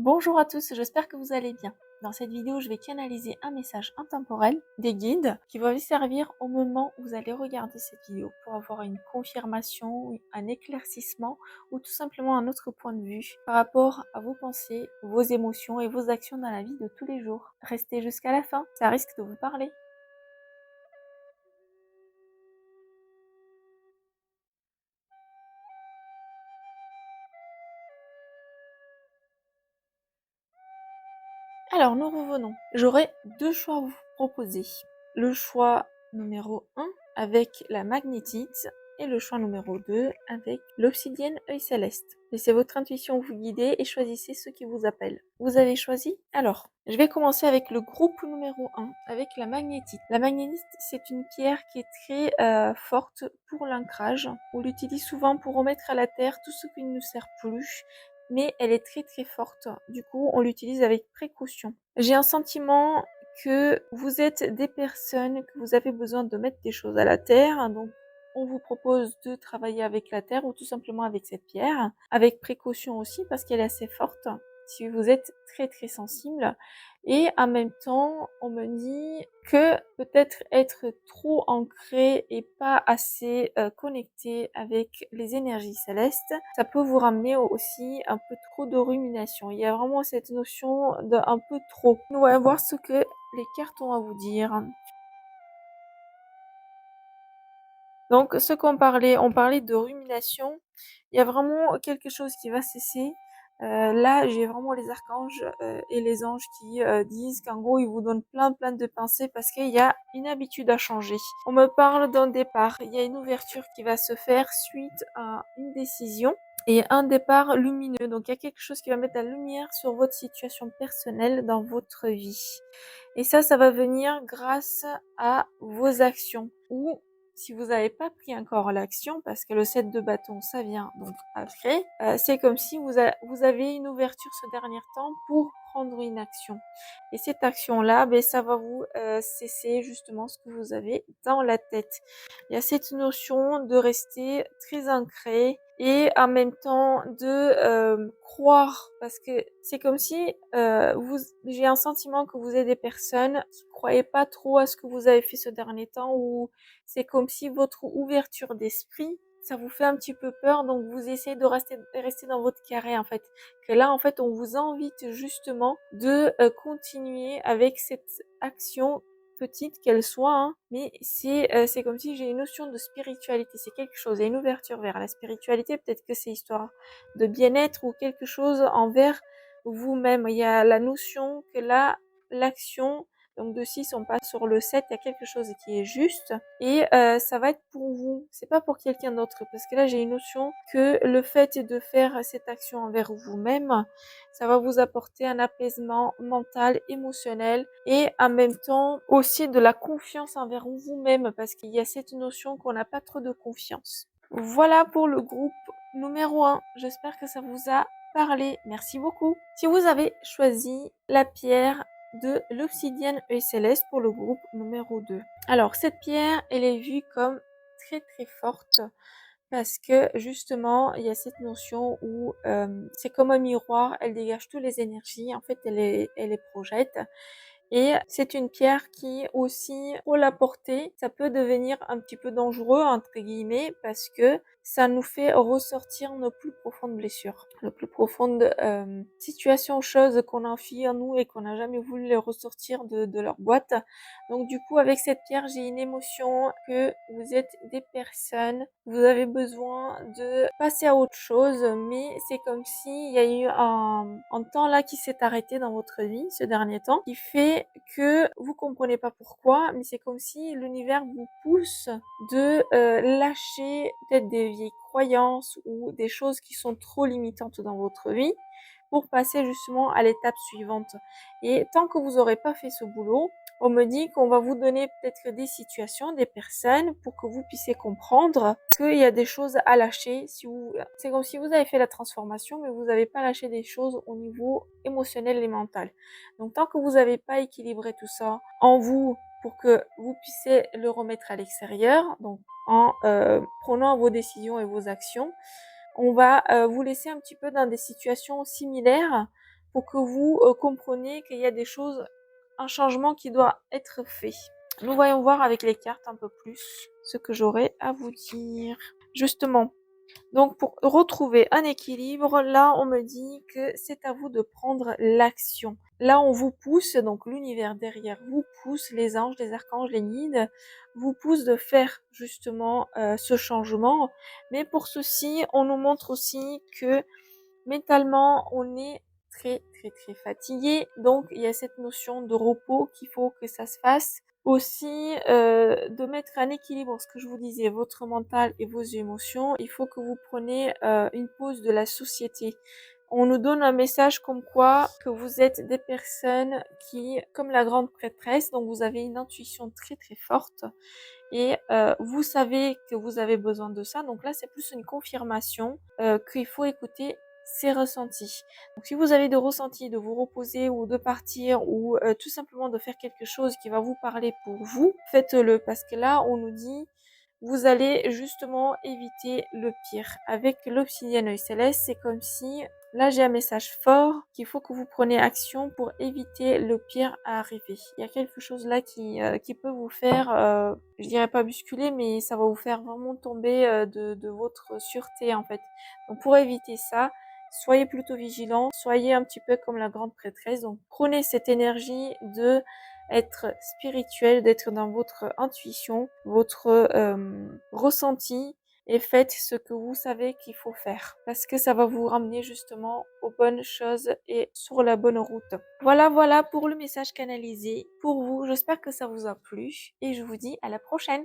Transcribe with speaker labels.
Speaker 1: Bonjour à tous, j'espère que vous allez bien. Dans cette vidéo, je vais canaliser un message intemporel des guides qui va vous servir au moment où vous allez regarder cette vidéo pour avoir une confirmation, un éclaircissement ou tout simplement un autre point de vue par rapport à vos pensées, vos émotions et vos actions dans la vie de tous les jours. Restez jusqu'à la fin, ça risque de vous parler. Alors, nous revenons. J'aurai deux choix à vous proposer. Le choix numéro 1 avec la magnétite et le choix numéro 2 avec l'obsidienne œil céleste. Laissez votre intuition vous guider et choisissez ce qui vous appelle. Vous avez choisi? Alors, je vais commencer avec le groupe numéro 1, avec la magnétite. La magnétite, c'est une pierre qui est très forte pour l'ancrage. On l'utilise souvent pour remettre à la terre tout ce qui ne nous sert plus, mais elle est très forte. Du coup, on l'utilise avec précaution. J'ai un sentiment que vous êtes des personnes que vous avez besoin de mettre des choses à la terre, donc on vous propose de travailler avec la terre ou tout simplement avec cette pierre, avec précaution aussi parce qu'elle est assez forte si vous êtes très sensible. Et en même temps, on me dit que peut-être être trop ancré et pas assez connecté avec les énergies célestes, ça peut vous ramener aussi un peu trop de rumination. Il y a vraiment cette notion d'un peu trop. On va voir ce que les cartes ont à vous dire. Donc, ce on parlait de rumination. Il y a vraiment quelque chose qui va cesser. Là, j'ai vraiment les archanges et les anges qui disent qu'en gros, ils vous donnent plein de pensées parce qu'il y a une habitude à changer. On me parle d'un départ. Il y a une ouverture qui va se faire suite à une décision et un départ lumineux. Donc, il y a quelque chose qui va mettre la lumière sur votre situation personnelle dans votre vie. Et ça va venir grâce à vos actions ou si vous n'avez pas pris encore l'action, parce que le 7 de bâton, ça vient donc après, c'est comme si vous avez une ouverture ce dernier temps pour prendre une action. Et cette action-là, ça va vous cesser justement ce que vous avez dans la tête. Il y a cette notion de rester très ancré et en même temps de croire, parce que c'est comme si j'ai un sentiment que vous êtes des personnes qui croyaient pas trop à ce que vous avez fait ce dernier temps ou c'est comme si votre ouverture d'esprit, ça vous fait un petit peu peur, donc vous essayez de rester dans votre carré en fait. Que là en fait on vous invite justement de continuer avec cette action petite qu'elle soit, hein, mais c'est comme si j'ai une notion de spiritualité, c'est quelque chose, il y a une ouverture vers la spiritualité, peut-être que c'est histoire de bien-être ou quelque chose envers vous-même. Il y a la notion que là, l'action donc de 6, on passe sur le 7, il y a quelque chose qui est juste et ça va être pour vous, c'est pas pour quelqu'un d'autre parce que là j'ai une notion que le fait de faire cette action envers vous-même, ça va vous apporter un apaisement mental, émotionnel et en même temps aussi de la confiance envers vous-même parce qu'il y a cette notion qu'on n'a pas trop de confiance. Voilà pour le groupe numéro 1. J'espère que ça vous a parlé. Merci beaucoup. Si vous avez choisi la pierre de l'obsidienne œil céleste pour le groupe numéro 2. Alors, cette pierre, elle est vue comme très forte parce que justement, il y a cette notion où c'est comme un miroir, elle dégage toutes les énergies, en fait, elle les projette. Et c'est une pierre qui aussi, pour la porter, ça peut devenir un petit peu dangereux, entre guillemets, parce que ça nous fait ressortir nos plus profondes blessures, nos plus profondes situations, choses qu'on a enfuies en nous et qu'on n'a jamais voulu les ressortir de leur boîte. Donc du coup, avec cette pierre, j'ai une émotion que vous êtes des personnes, vous avez besoin de passer à autre chose, mais c'est comme s'il y a eu un temps là qui s'est arrêté dans votre vie, ce dernier temps, qui fait que vous comprenez pas pourquoi, mais c'est comme si l'univers vous pousse de lâcher peut-être des vieilles croyances ou des choses qui sont trop limitantes dans votre vie pour passer justement à l'étape suivante. Et tant que vous n'aurez pas fait ce boulot, on me dit qu'on va vous donner peut-être des situations, des personnes pour que vous puissiez comprendre qu'il y a des choses à lâcher. C'est comme si vous avez fait la transformation, mais vous n'avez pas lâché des choses au niveau émotionnel et mental. Donc tant que vous n'avez pas équilibré tout ça en vous pour que vous puissiez le remettre à l'extérieur, donc en prenant vos décisions et vos actions, on va vous laisser un petit peu dans des situations similaires pour que vous compreniez qu'il y a des choses, un changement qui doit être fait. Nous voyons voir avec les cartes un peu plus ce que j'aurais à vous dire. Justement, donc pour retrouver un équilibre, là on me dit que c'est à vous de prendre l'action. Là on vous pousse, donc l'univers derrière vous pousse, les anges, les archanges, les guides, vous poussent de faire justement ce changement. Mais pour ceci, on nous montre aussi que mentalement on est très fatigué. Donc il y a cette notion de repos qu'il faut que ça se fasse. Aussi, de mettre un équilibre, ce que je vous disais, votre mental et vos émotions. Il faut que vous preniez une pause de la société. On nous donne un message comme quoi que vous êtes des personnes qui, comme la grande prêtresse, donc vous avez une intuition très forte et vous savez que vous avez besoin de ça. Donc là, c'est plus une confirmation qu'il faut écouter ses ressentis. Donc si vous avez des ressentis de vous reposer ou de partir ou tout simplement de faire quelque chose qui va vous parler pour vous, faites-le parce que là, on nous dit vous allez justement éviter le pire. Avec l'obsidienne œil céleste, c'est comme si là j'ai un message fort qu'il faut que vous preniez action pour éviter le pire à arriver. Il y a quelque chose là qui peut vous faire, je dirais pas bousculer, mais ça va vous faire vraiment tomber de votre sûreté en fait. Donc pour éviter ça, soyez plutôt vigilants, soyez un petit peu comme la grande prêtresse. Donc prenez cette énergie de être spirituel, d'être dans votre intuition, votre ressenti et faites ce que vous savez qu'il faut faire parce que ça va vous ramener justement aux bonnes choses et sur la bonne route. Voilà pour le message canalisé pour vous. J'espère que ça vous a plu et je vous dis à la prochaine.